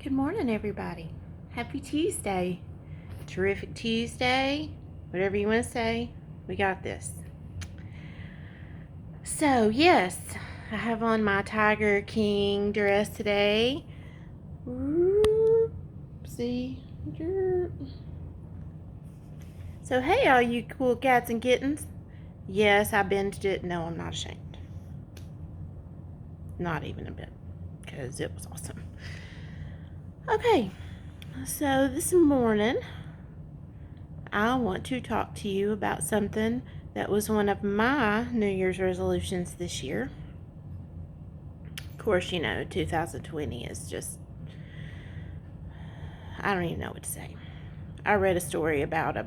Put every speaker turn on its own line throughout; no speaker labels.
Good morning, everybody. Happy Tuesday. Terrific Tuesday. Whatever you want to say, we got this. So, yes, I have on my Tiger King dress today. Oopsie. So, hey, all you cool cats and kittens. Yes, I binged it. No, I'm not ashamed. Not even a bit, because it was awesome. Okay, so this morning, I want to talk to you about something that was one of my New Year's resolutions this year. Of course, 2020 is just, I don't even know what to say. I read a story about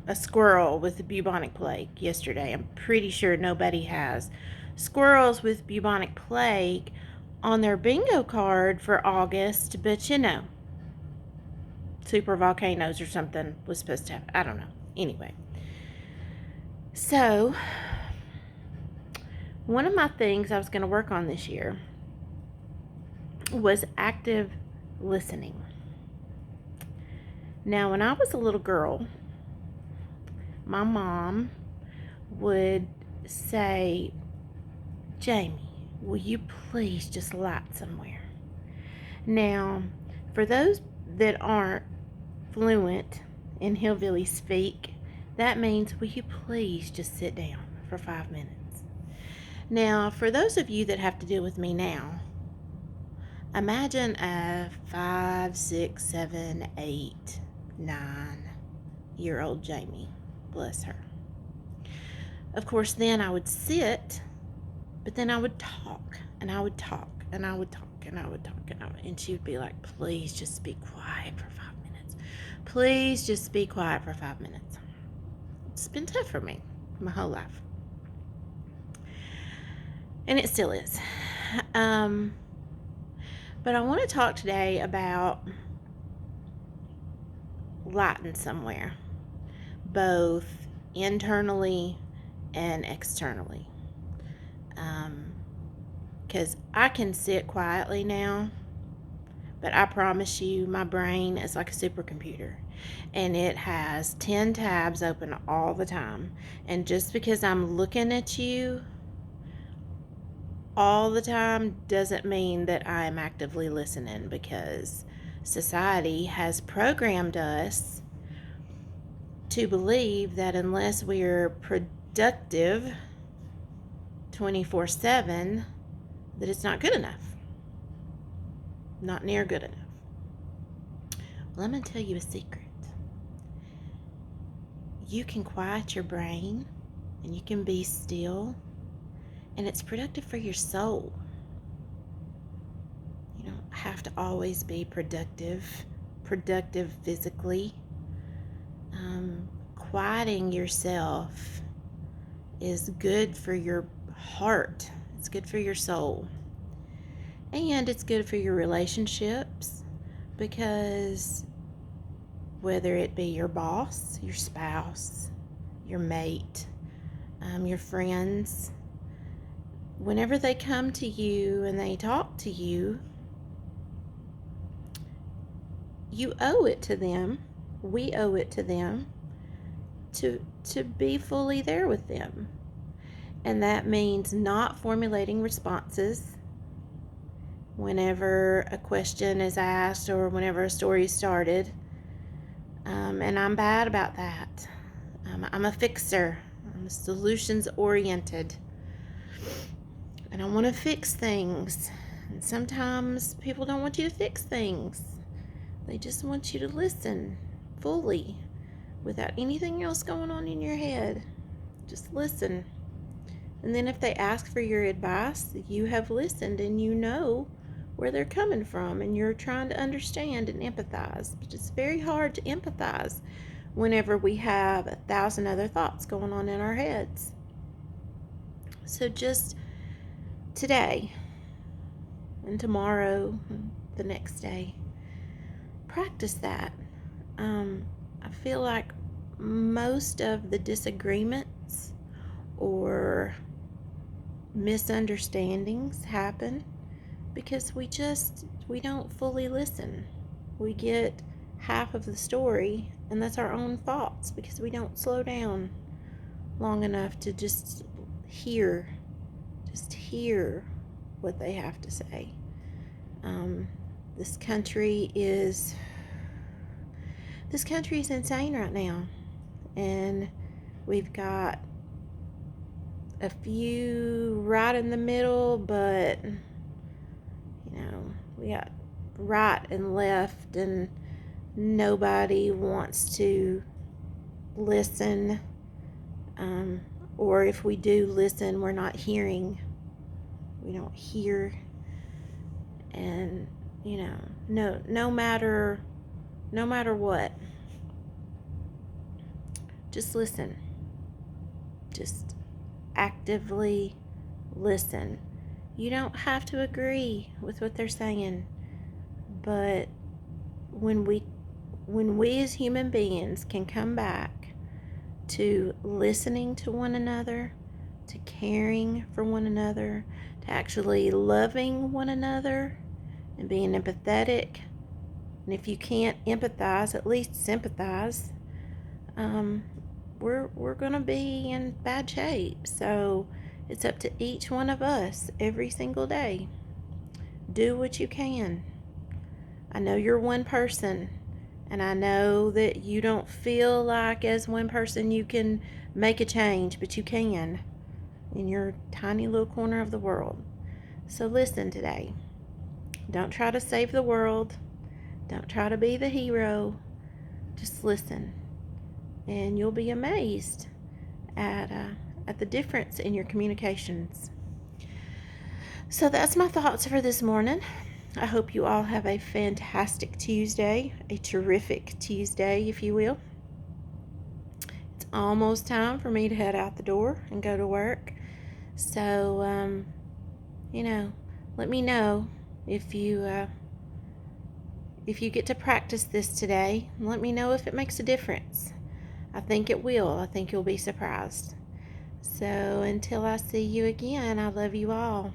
a squirrel with the bubonic plague yesterday. I'm pretty sure nobody has squirrels with bubonic plague on their bingo card for August, but super volcanoes or something was supposed to have. I don't know. Anyway. So, one of my things I was going to work on this year was active listening. Now, when I was a little girl, my mom would say, Jamie, will you please just light somewhere? Now, for those that aren't fluent in hillbilly speak, that means, will you please just sit down for 5 minutes? Now, for those of you that have to deal with me now, imagine a 5, 6, 7, 8, 9-year-old Jamie. Bless her. Of course, then I would sit, but then I would talk, and I would talk, and I would talk, and I would talk, and she would be like, please just be quiet for 5 minutes. Please just be quiet for 5 minutes. It's been tough for me my whole life. And it still is. But I want to talk today about lighting somewhere, both internally and externally. Because I can sit quietly now, but I promise you, my brain is like a supercomputer, and it has 10 tabs open all the time. And just because I'm looking at you all the time doesn't mean that I am actively listening, because society has programmed us to believe that unless we're productive 24/7, that it's not good enough. Not near good enough. Well, I'm going to tell you a secret. You can quiet your brain and you can be still, and it's productive for your soul. You don't have to always be productive physically. Quieting yourself is good for your heart. It's good for your soul. And it's good for your relationships, because whether it be your boss, your spouse, your mate, your friends, whenever they come to you and they talk to you, you owe it to them. We owe it to them to be fully there with them. And that means not formulating responses whenever a question is asked or whenever a story is started. And I'm bad about that. I'm a fixer. I'm solutions oriented. And I want to fix things. And sometimes people don't want you to fix things. They just want you to listen fully without anything else going on in your head. Just listen. And then if they ask for your advice, you have listened and you know where they're coming from, and you're trying to understand and empathize. But it's very hard to empathize whenever we have 1,000 other thoughts going on in our heads. So just today and tomorrow and the next day, practice that. I feel like most of the disagreements or misunderstandings happen because we don't fully listen. We get half of the story, and that's our own faults because we don't slow down long enough to hear just hear what they have to say. This country is insane right now, and we've got a few right in the middle, but we got right and left, and nobody wants to listen, or if we do listen, we're not hearing. We don't hear, and no matter what, just listen. Just actively listen. You don't have to agree with what they're saying, but when we as human beings can come back to listening to one another, to caring for one another, to actually loving one another and being empathetic, and if you can't empathize, at least sympathize, we're going to be in bad shape. So it's up to each one of us every single day. Do what you can. I know you're one person, and I know that you don't feel like as one person you can make a change, but you can in your tiny little corner of the world. So listen today. Don't try to save the world. Don't try to be the hero. Just listen, and you'll be amazed at the difference in your communications. So that's my thoughts for this morning. I hope you all have a fantastic Tuesday, a terrific Tuesday, if you will. It's almost time for me to head out the door and go to work. So, let me know if you get to practice this today. Let me know if it makes a difference. I think it will. I think you'll be surprised. So until I see you again, I love you all.